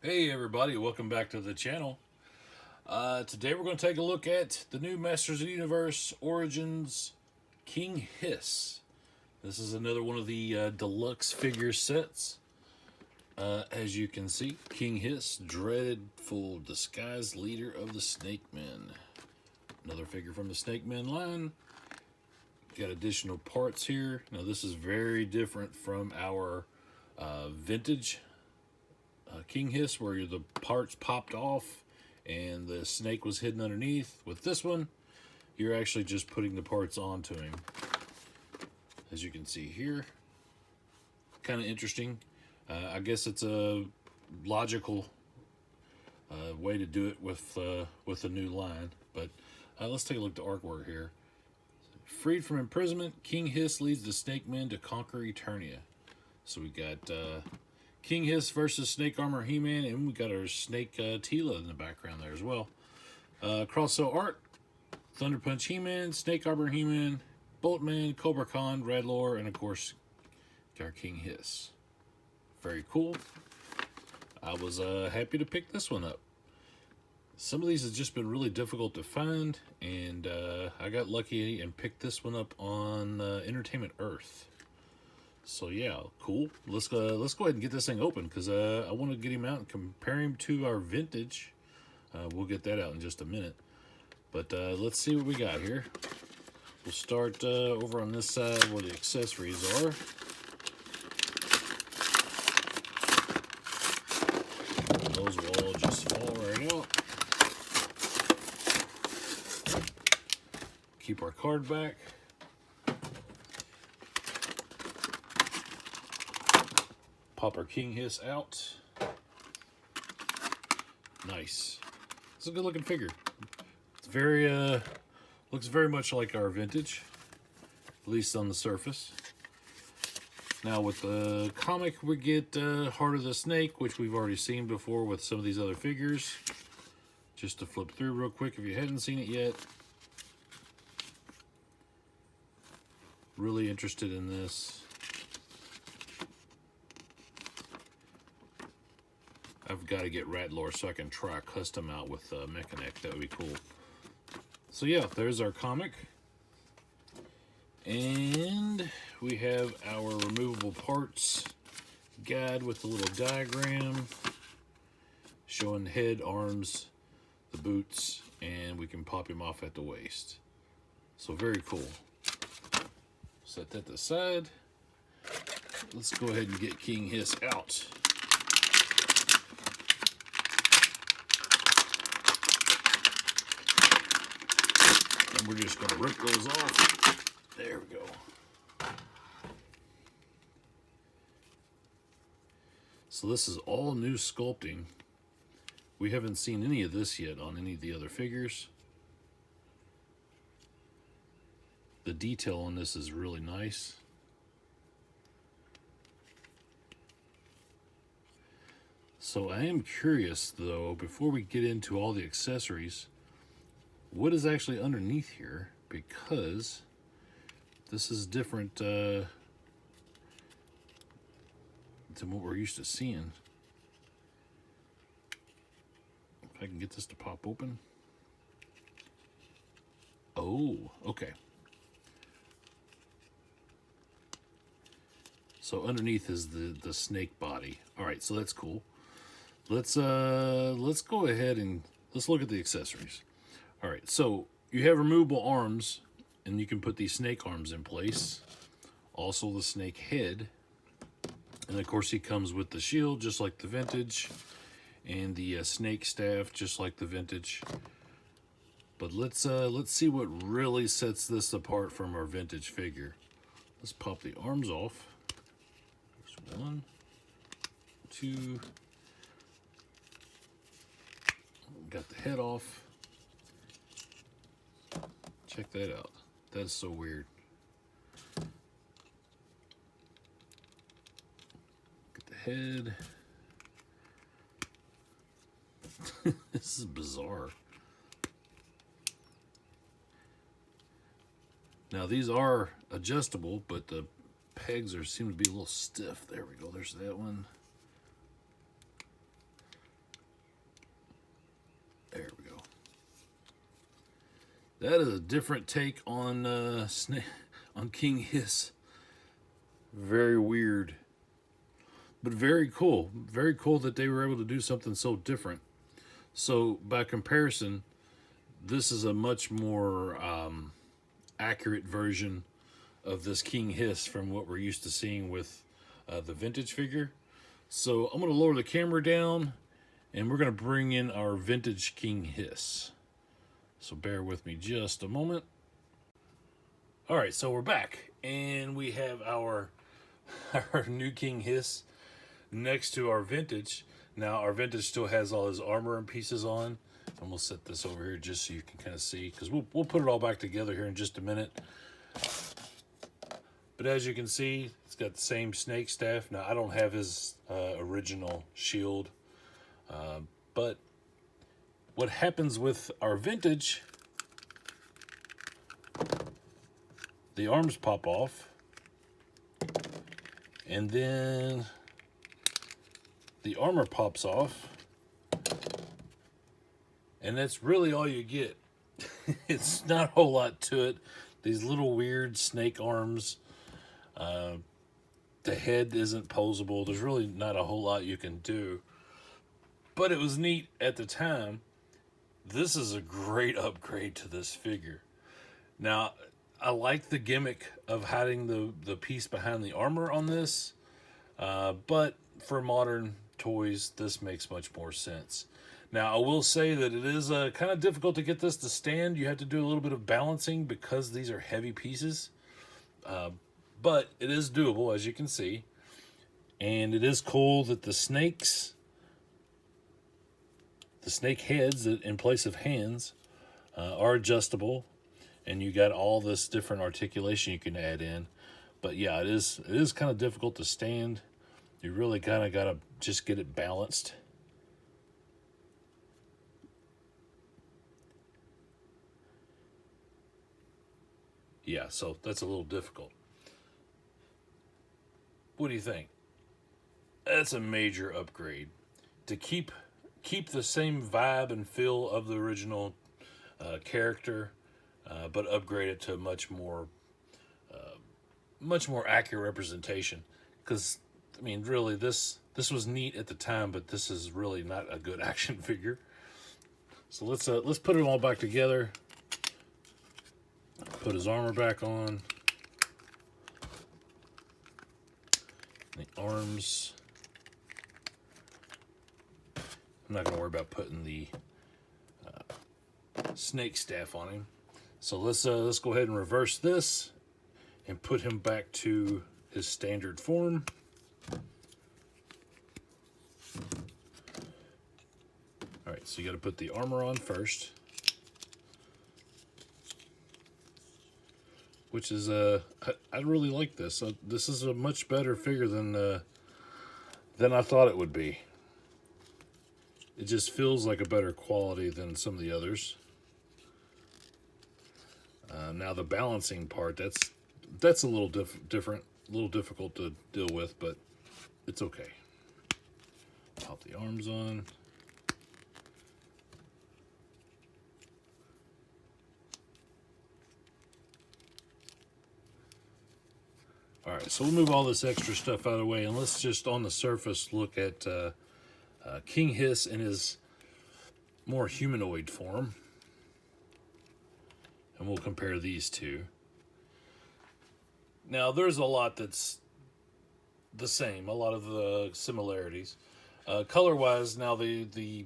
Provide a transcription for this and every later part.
Hey everybody, welcome back to the channel. Today we're going to take a look at the new Masters of the Universe Origins King Hiss. This is another one of the deluxe figure sets. As you can see, King Hiss, dreadful disguised leader of the Snake Men. Another figure from the Snake Men line. Got additional parts here. Now this is very different from our vintage King Hiss, where the parts popped off and the snake was hidden underneath. With this one, you're actually just putting the parts onto him. As you can see here, kind of interesting. I guess it's a logical way to do it with a new line. But let's take a look at the artwork here. Freed from imprisonment, King Hiss leads the Snake Men to conquer Eternia. So we got King Hiss versus Snake Armor He-Man, and we got our Snake Tila in the background there as well. Cross-cell art, Thunder Punch He-Man, Snake Armor He-Man, Boltman, Cobra Khan, Radlor, and of course, our King Hiss. Very cool. I was happy to pick this one up. Some of these have just been really difficult to find, and I got lucky and picked this one up on Entertainment Earth. So yeah, cool. Let's go ahead and get this thing open, because I want to get him out and compare him to our vintage. We'll get that out in just a minute. But let's see what we got here. We'll start over on this side where the accessories are. Those will all just fall right out. Keep our card back. Pop our King Hiss out. Nice. It's a good looking figure. It's very, looks very much like our vintage, at least on the surface. Now with the comic, we get Heart of the Snake, which we've already seen before with some of these other figures. Just to flip through real quick if you hadn't seen it yet. Really interested in this. I've got to get Radlor so I can try a custom out with Mechanic. That would be cool. So yeah, there's our comic. And we have our removable parts guide with a little diagram showing the head, arms, the boots, and we can pop him off at the waist. So very cool. Set that to the side. Let's go ahead and get King Hiss out. And we're just going to rip those off. There we go. So this is all new sculpting. We haven't seen any of this yet on any of the other figures. The detail on this is really nice. So I am curious though, before we get into all the accessories, what is actually underneath here, because this is different than what we're used to seeing. If I can get this to pop open. Oh, okay. So underneath is the snake body. All right, so that's cool. Let's go ahead and let's look at the accessories. All right, so you have removable arms, and you can put these snake arms in place. Also the snake head. And of course he comes with the shield, just like the vintage, and the snake staff, just like the vintage. But let's see what really sets this apart from our vintage figure. Let's pop the arms off. There's 1, 2. Got the head off. Check that out. That's so weird. Get the head. This is bizarre. Now these are adjustable, but the pegs seem to be a little stiff. There we go. There's that one. That is a different take on on King Hiss. Very weird, but very cool. Very cool that they were able to do something so different. So by comparison, this is a much more accurate version of this King Hiss from what we're used to seeing with the vintage figure. So I'm going to lower the camera down, and we're going to bring in our vintage King Hiss. So bear with me just a moment. All right, so we're back, and we have our new King Hiss next to our vintage. Now, our vintage still has all his armor and pieces on. And we'll set this over here just so you can kind of see, because we'll put it all back together here in just a minute. But as you can see, it's got the same snake staff. Now, I don't have his original shield, but what happens with our vintage, the arms pop off, and then the armor pops off, and that's really all you get. It's not a whole lot to it. These little weird snake arms. The head isn't posable. There's really not a whole lot you can do. But it was neat at the time. This is a great upgrade to this figure. Now, I like the gimmick of hiding the piece behind the armor on this. But for modern toys, this makes much more sense. Now, I will say that it is kind of difficult to get this to stand. You have to do a little bit of balancing because these are heavy pieces. But it is doable, as you can see. And it is cool that the snake heads in place of hands are adjustable. And you got all this different articulation you can add in. But yeah, it is kind of difficult to stand. You really kind of got to just get it balanced. Yeah, so that's a little difficult. What do you think? That's a major upgrade. To keep the same vibe and feel of the original character, but upgrade it to a much more accurate representation. Because I mean, really, this was neat at the time, but this is really not a good action figure. So let's put it all back together. Put his armor back on. The arms. I'm not going to worry about putting the snake staff on him. So let's go ahead and reverse this and put him back to his standard form. All right, so you got to put the armor on first, which is I really like this. This is a much better figure than I thought it would be. It just feels like a better quality than some of the others. Now the balancing part, that's a little different, a little difficult to deal with, but it's okay. Pop the arms on. All right, so we'll move all this extra stuff out of the way, and let's just on the surface look at King Hiss in his more humanoid form. And we'll compare these two. Now, there's a lot that's the same, a lot of the similarities. Color-wise, now the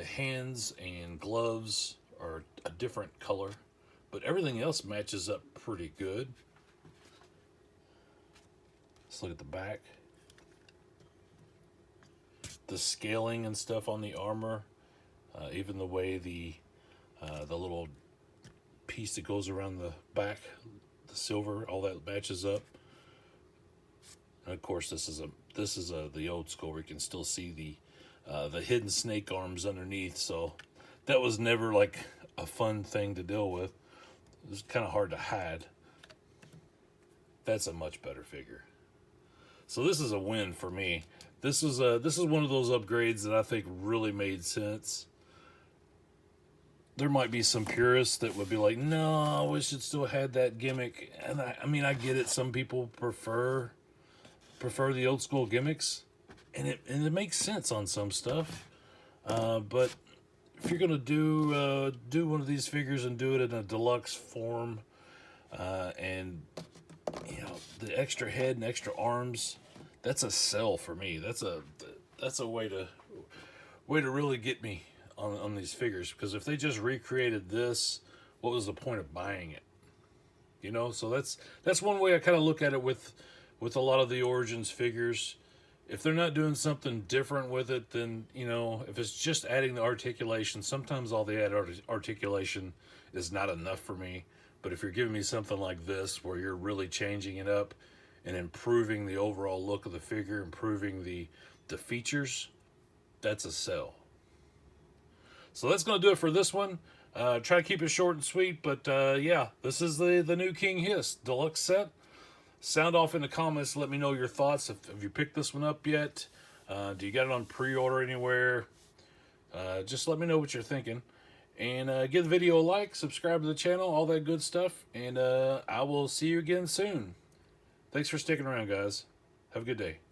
hands and gloves are a different color, but everything else matches up pretty good. Let's look at the back. The scaling and stuff on the armor, even the way the little piece that goes around the back, the silver, all that matches up. And of course, this is the old school where you can still see the hidden snake arms underneath. So that was never like a fun thing to deal with. It was kind of hard to hide. That's a much better figure. So this is a win for me. This is one of those upgrades that I think really made sense. there might be some purists that would be like, no, I wish it still had that gimmick. And I mean, I get it. Some people prefer the old school gimmicks, and it makes sense on some stuff. But if you're gonna do one of these figures and do it in a deluxe form, and you know the extra head and extra arms, that's a sell for me. That's a way to really get me on these figures, because if they just recreated this, what was the point of buying it? You know, so that's one way I kind of look at it with a lot of the Origins figures. If they're not doing something different with it, then, you know, if it's just adding the articulation, sometimes all the added articulation is not enough for me. But if you're giving me something like this, where you're really changing it up and improving the overall look of the figure, improving the features, that's a sell. So that's going to do it for this one. Try to keep it short and sweet, but yeah, this is the new King Hiss Deluxe set. Sound off in the comments. Let me know your thoughts. Have you picked this one up yet? Do you got it on pre-order anywhere? Just let me know what you're thinking. And give the video a like, subscribe to the channel, all that good stuff. And I will see you again soon. Thanks for sticking around, guys. Have a good day.